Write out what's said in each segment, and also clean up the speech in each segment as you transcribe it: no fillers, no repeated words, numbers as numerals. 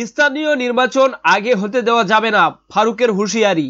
স্থানীয় নির্বাচন আগে হতে দেওয়া যাবে না, ফারুকের হুঁশিয়ারি।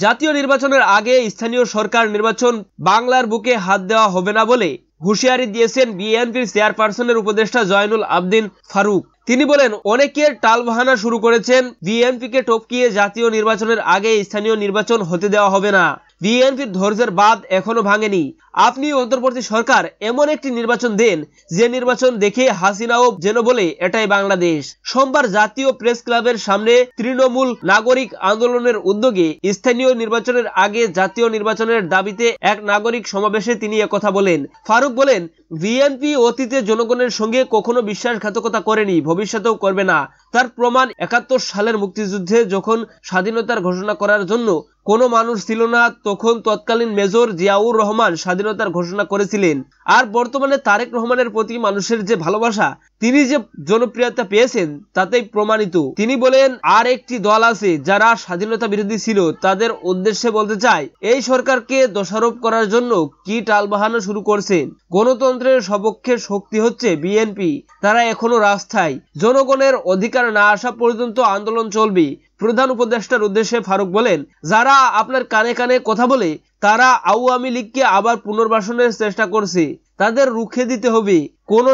জাতীয় নির্বাচনের আগে স্থানীয় সরকার নির্বাচন বাংলার বুকে হাত দেওয়া হবে না বলে হুঁশিয়ারি দিয়েছেন বিএনপির চেয়ারপারসনের উপদেষ্টা জয়নুল আবদিন ফারুক। তিনি বলেন, অনেকের টালবাহানা শুরু করেছেন, বিএনপিকে টপকিয়ে জাতীয় নির্বাচনের আগে স্থানীয় নির্বাচন হতে দেওয়া হবে না। বিএনপির ধৈর্যের বাঁধ এখনো ভাঙেনি। আপনি অন্তর্বর্তী সরকার এমন একটি নির্বাচন দেন যে নির্বাচন দেখে হাসিনাও যেন বলে এটাই বাংলাদেশ। সোমবার জাতীয় প্রেস ক্লাবের সামনে তৃণমূল নাগরিক আন্দোলনের উদ্যোগে স্থানীয় নির্বাচনের আগে জাতীয় নির্বাচনের দাবিতে এক নাগরিক সমাবেশে তিনি একথা বলেন। ফারুক বলেন, বিএনপি অতীতে জনগণের সঙ্গে কখনো বিশ্বাসঘাতকতা করেনি, ভবিষ্যতেও করবে না। তার প্রমাণ ৭১ সালের মুক্তিযুদ্ধে যখন স্বাধীনতার ঘোষণা করার জন্য কোনো মানুষ ছিল না, তখন তৎকালীন মেজর জিয়াউর রহমান স্বাধীনতার ঘোষণা করেছিলেন। আর বর্তমানে তারেক রহমানের প্রতি মানুষের যে ভালোবাসা, তিনি যে জনপ্রিয়তা পেয়েছেন তাতেই প্রমাণিত। তিনি বলেন, আর একটি দল আছে যারা স্বাধীনতা বিরোধী ছিল, তাদের উদ্দেশ্যে বলতে চাই, এই সরকারকে দোষারোপ করার জন্য কি টালবাহানা শুরু করছেন। গণতন্ত্রের সপক্ষে শক্তি হচ্ছে বিএনপি, তারা এখনো রাস্তায়। জনগণের অধিকার না আসা পর্যন্ত আন্দোলন চলবে। প্রধান উপদেষ্টার উদ্দেশ্যে ফারুক বলেন, যারা আপনার কানে কানে কথা বলে তারা আওয়ামী লীগকে আবার পুনর্বাসনের চেষ্টা করছে, তাদের রুখে দিতে হবে। কোনো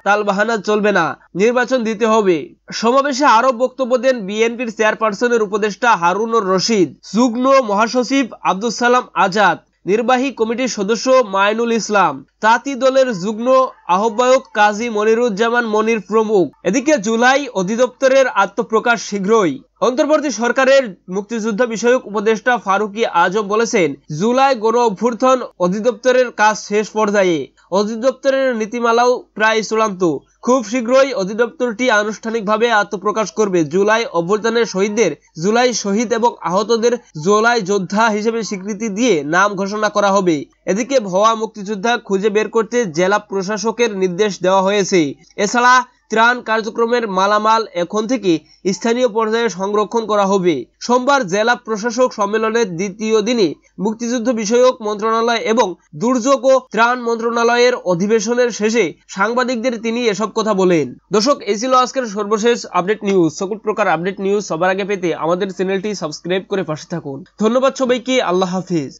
টালবাহানা চলবে না, নির্বাচন দিতে হবে। সমাবেশে আরো বক্তব্য দেন বিএনপির চেয়ারপারসনের উপদেষ্টা হারুনুর রশিদ, যুগ্ম মহাসচিব আব্দুস সালাম আজাদ, নির্বাহী কমিটির সদস্য মাইনুল ইসলাম, তাঁতি দলের যুগ্ম আহ্বায়ক কাজী মনিরুজ্জামান মনির প্রমুখ। এদিকে জুলাই অধিদপ্তরের আত্মপ্রকাশ শীঘ্রই। অন্তর্বর্তী সরকারের মুক্তিযুদ্ধ বিষয়ক উপদেষ্টা ফারুকী আজম বলেছেন, জুলাই গণ অভ্যুত্থান অধিদপ্তরের কাজ শেষ পর্যায়ে। অধিদপ্তরের নীতিমালাও প্রায় চূড়ান্ত। খুব শীঘ্রই অধিদপ্তরটি আনুষ্ঠানিকভাবে আত্মপ্রকাশ করবে। জুলাই অভ্যুত্থানের শহীদদের জুলাই শহীদ এবং আহতদের জুলাই যোদ্ধা হিসেবে স্বীকৃতি দিয়ে নাম ঘোষণা করা হবে। এদিকে ভুয়া মুক্তিযোদ্ধা খুঁজে বের করতে জেলা প্রশাসকের নির্দেশ দেওয়া হয়েছে। এছাড়া ত্রাণ কার্যক্রমের মালামাল এখন থেকে স্থানীয় পর্যায়ে সংরক্ষণ করা হবে। সোমবার জেলা প্রশাসক সম্মেলনের দ্বিতীয় দিনে মুক্তিযুদ্ধ বিষয়ক মন্ত্রণালয় এবং দুর্যোগ ও ত্রাণ মন্ত্রণালয়ের অধিবেশনের শেষে সাংবাদিকদের তিনি এসব কথা বলেন। দর্শক, এই ছিল আজকের সর্বশেষ আপডেট নিউজ। সকল প্রকার আপডেট নিউজ সবার আগে পেতে আমাদের চ্যানেলটি সাবস্ক্রাইব করে পাশে থাকুন। ধন্যবাদ সবাইকে। আল্লাহ হাফিজ।